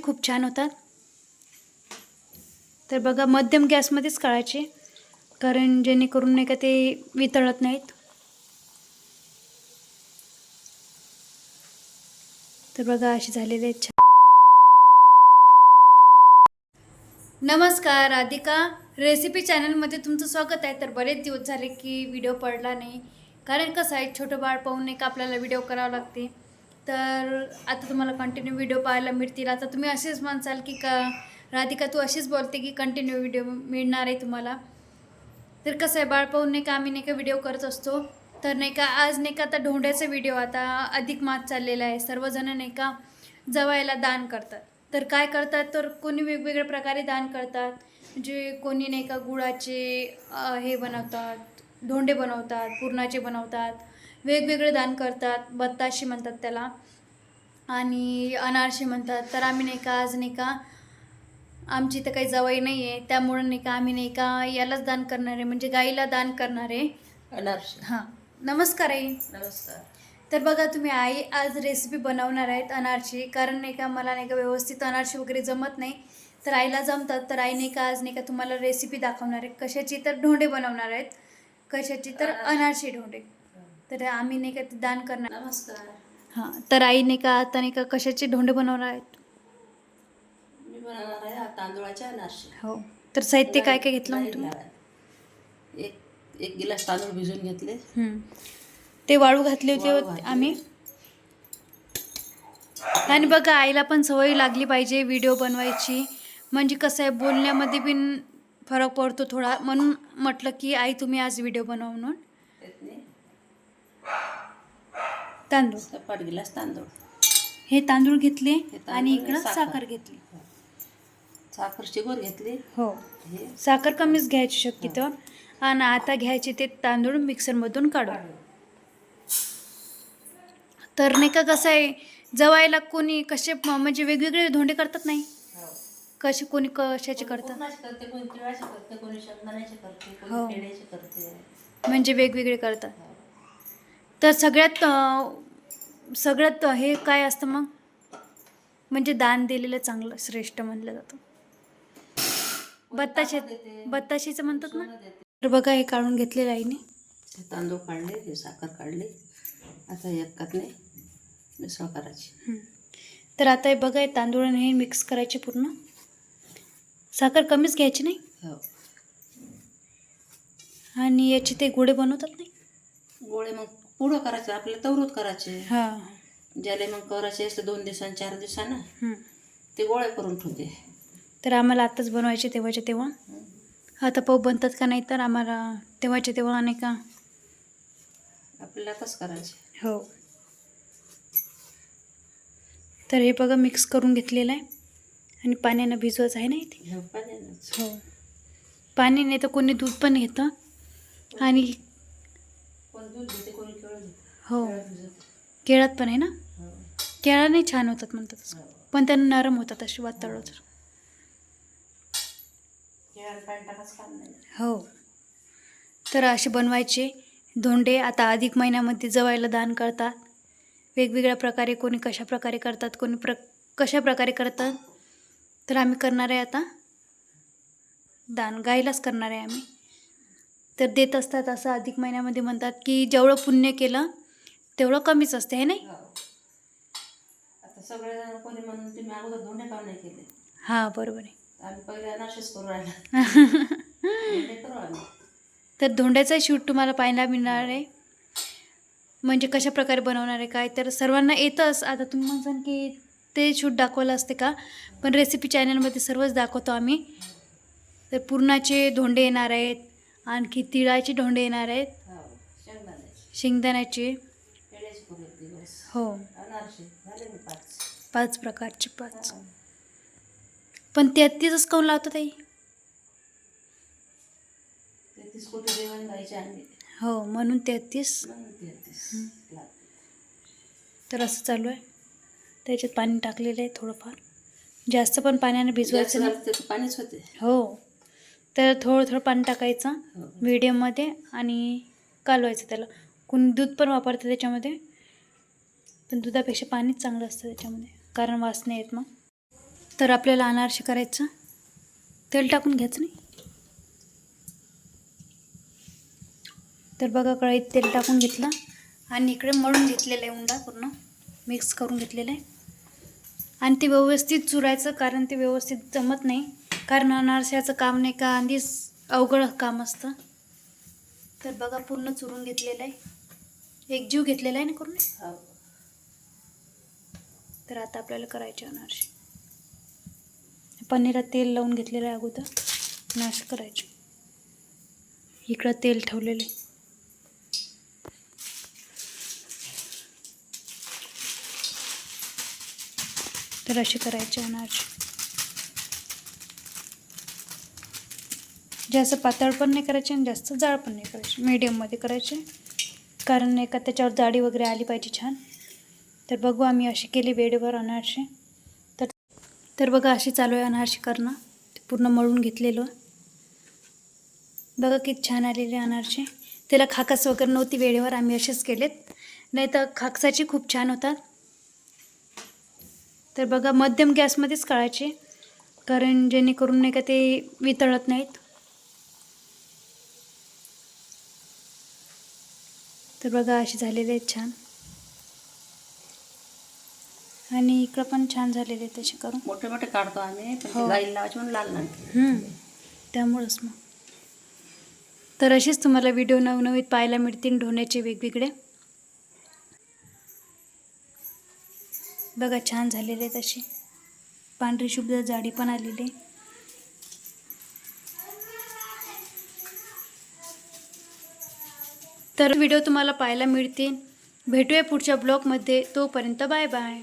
खूप छान होतात. तर बघा मध्यम गॅसमध्येच काढायचे, कारण जेणेकरून नाही का ते वितळत नाहीत. तर बघा असे झालेले आहेत छान. नमस्कार, राधिका रेसिपी चॅनलमध्ये तुमचं स्वागत आहे. तर बरेच दिवस झाले की व्हिडिओ पडला नाही, कारण कसं आहे छोटं बाळ पाहून नाही का आपल्याला व्हिडिओ करावं लागते. तर आता तुम्हाला कंटिन्यू व्हिडिओ पाहायला मिळतील. आता तुम्ही असेच म्हणसाल की का राधिका तू अशीच बोलते की कंटिन्यू व्हिडिओ मिळणार आहे तुम्हाला. तर कसं आहे बाळ पाहून नाही का आम्ही नाही का व्हिडिओ करत असतो. तर नाही का आज नाही का आता ढोंड्याचा व्हिडिओ, आता अधिक मास चाललेला आहे. सर्वजण नाही का जवायला दान करतात. तर काय करतात, तर कोणी वेगवेगळ्या प्रकारे दान करतात. म्हणजे कोणी नाही का गुळाचे हे बनवतात, धोंडे बनवतात, पुरणाचे बनवतात, वेगवेगळे दान करतात. बत्ताशी म्हणतात त्याला आणि अनारसे म्हणतात. तर आम्ही नाही का आज नाही का आमची तर काही जवाई नाही आहे, त्यामुळं नाही का आम्ही नाही का यालाच दान करणार आहे, म्हणजे गाईला दान करणार आहे. अनारसे. हां, नमस्कार आई. नमस्कार. तर बघा तुम्ही आई आज रेसिपी बनवणार आहेत अनारची, कारण नाही का मला नाही का व्यवस्थित अनारशी वगैरे जमत नाही. तर आईला जमतात. तर आई नाही का आज नाही का तुम्हाला रेसिपी दाखवणार आहे. कशाची, तर ढोंडे बनवणार आहेत. कशाची, तर अनारशी ढोंडे. तर आम्ही नाही का ते दान करणार. नमस्कार. हां, तर आई नाही का आता नाही का कशाचे ढोंडे बनवणार आहेत. मी बनवणार आहे तांदूळाचे अनारसे. हो, तर साहित्य काय काय घेतलं मग तुम्ही. एक गिलास तांदूळ भिजून घेतले. ते वाळू घातले होते वाळू घातले. आम्ही. आणि बघा आईला पण सवय लागली पाहिजे व्हिडिओ बनवायची, म्हणजे कसं आहे बोलण्यामध्ये पण फरक पडतो थोडा, म्हणून म्हटलं की आई तुम्ही आज व्हिडिओ बनवा म्हणून. त्यातने तांदूळ, सपाट गिलास तांदूळ. हे तांदूळ घेतले तांदूळ आणि आणि इकडं साखर. साखर घेतली. साखर चिगोर घेतली. हो, हे साखर कमीच घ्यायची शक्यतो. आणि आता घ्यायचे ते तांदूळ मिक्सरमधून काढून. तर नाही का कसं आहे जवायला कोणी कसे म्हणजे वेगवेगळे धोंडे करतात नाही, कसे कोणी कशाचे करतात, पुरणाचे करते, कोणी तिळाचे करते, कोणी शेंगदाण्याचे करते, हो. कोणी पेढ्याचे करते. म्हणजे वेगवेगळे करतात. तर सगळ्यात हे काय असतं मग, म्हणजे दान दिलेलं चांगलं श्रेष्ठ म्हणलं जातं. बत्ताशीचं म्हणतात ना. तर बघा हे काढून घेतलेलं आईने. तांदूळ काढले, हे साखर काढली. आता एकातने मिसळ करायची. तर आता हे बघा हे तांदूळ हे मिक्स करायचे पूर्ण. साखर कमीच घ्यायची नाही. हो. आणि याचे ते गोळे बनवतात नाही, गोळे मग पुढं करायचे, आपल्याला तवरूत करायचे. हां, ज्याला मग करायचे असते 2 दिवसांनी 4 दिवसानं ते गोळे करून ठेवते. तर आम्हाला आत्ताच बनवायचे तेव्हाच्या तेव्हा. आता पाहू बनतात का नाही, तर आम्हाला तेव्हाच्या तेव्हा नाही का. आपल्याला आताच करायचे. हो, तर हे बघा मिक्स करून घेतलेलं आहे आणि पाण्यानं भिजवायचं आहे ना इथे. हो, पाण्यानंच. हो, पाणी नाही तर कोणी दूध पण घेतं. आणि कोण दूध घेते, कोणी केळं घेते. हो, केळं भिजवते. केळात पण आहे ना. हो. केळाने छान होतात म्हणतात तसं, पण त्यांना नरम होतात अशी वातळ तर. केळाला पाणी टाकायचं काम नाही. हो, तर असे बनवायचे धोंडे. आता अधिक महिन्यामध्ये जवायला दान करतात वेगवेगळ्या प्रकारे, कोणी कशा प्रकारे करतात, कोणी कशा प्रकारे करतात. तर आम्ही करणार आहे आता दान, गाईलाच करणार आहे आम्ही. तर देत असतात असं अधिक महिन्यामध्ये म्हणतात की जेवढं पुण्य केलं तेवढं कमीच असते, हे नाही. हो. आता सगळेजण कोणी म्हणून तुम्ही अगोदर धोंडे का नाही केले. हां, बरोबर आहे. आम्ही पहिले अनारसेच करू राहिला. धोंडे करू आम्ही. तर धोंड्याचा शूट तुम्हाला पाहायला मिळणार आहे, म्हणजे कशा प्रकारे बनवणार आहे काय. तर सर्वांना येतंच. आता तुम्ही म्हणसान की ते शूट दाखवलं असते का, पण रेसिपी चॅनलमध्ये सर्वच दाखवतो आम्ही. तर पुरणाचे धोंडे येणार आहेत, आणखी तिळाचे धोंडे येणार आहेत, हो. शेंगदाण्याचे, शेंगदाण्याचे. पेढ्याचे करू एक दिवस. हो, अनारसे झाले मी 5. 5 प्रकारचे 5. हा. पण 33च काऊन लावतात आई. 33 कोटी जेवण गायचे आम्ही. हो, म्हणून 33. म्हणून 33 लागते. तर असं चालू आहे. त्याच्यात पाणी टाकलेलं आहे थोडंफार, जास्त पण पाण्याने भिजवायचं नाही. त्याचं पाणीच होते. हो, तर थोडं थोडं पाणी टाकायचं हो. मीडियममध्ये आणि कालवायचं त्याला. कोणी दूध पण वापरतं त्याच्यामध्ये, पण दुधापेक्षा पाणीच चांगलं असतं त्याच्यामध्ये, कारण वास नाही येत मग. तर आपल्याला अनारसे करायचं, तेल टाकून घ्यायचं नाही. तर बघा कढईत तेल टाकून घेतलं आणि इकडे मळून घेतलेलं आहे, उंडा पूर्ण मिक्स करून घेतलेलं आहे. आणि ते व्यवस्थित चुरायचं, कारण ते व्यवस्थित जमत नाही, कारण अनारशाचं काम नाही का आधीच अवघड काम असतं. तर बघा पूर्ण चुरून घेतलेलं आहे, एकजीव घेतलेला आहे ना करून. हो. तर आता आपल्याला करायचे अनारसे. पनीरात तेल लावून घेतलेलं आहे अगोदर, आणि असं करायचे. इकडं तेल ठेवलेले. तर असे करायचे अनारसे. जास्त पातळ पण नाही करायचे आणि जास्त जाड पण नाही करायचे, मीडियममध्ये करायचे, कारण नाही का त्याच्यावर जाडी वगैरे आली पाहिजे छान. तर बघू आम्ही असे केले वेळेवर अनारसे. तर बघा अशी चालू आहे अनारसे करणं. ते पूर्ण मळून घेतलेलं. बघा किती छान आलेले अनारसे. त्याला खाकस वगैरे नव्हती वेळेवर, आम्ही असेच केलेत, नाही तर खाकसाचे खूप छान होतात. तर बघा मध्यम गॅसमध्येच काढायचे, कारण जेणेकरून नाही का ते वितळत नाहीत. तर बघा असे झालेले आहेत छान, आणि इकडं पण छान झालेले आहेत तसे करून. मोठे मोठे काढतो आम्ही, पण हो. ते गाईला लावायचे म्हणून लाल नाही. त्यामुळंच मग. तर असेच तुम्हाला व्हिडिओ नवनवीन पाहायला मिळतील ढोण्याचे वेगवेगळे. बघा छान झालेले आहेत असे, पांढरी शुभ्र जाडी पण आलेली. तर व्हिडिओ तुम्हाला पाहायला मिळतील. भेटूया पुढच्या ब्लॉगमध्ये. तोपर्यंत बाय बाय.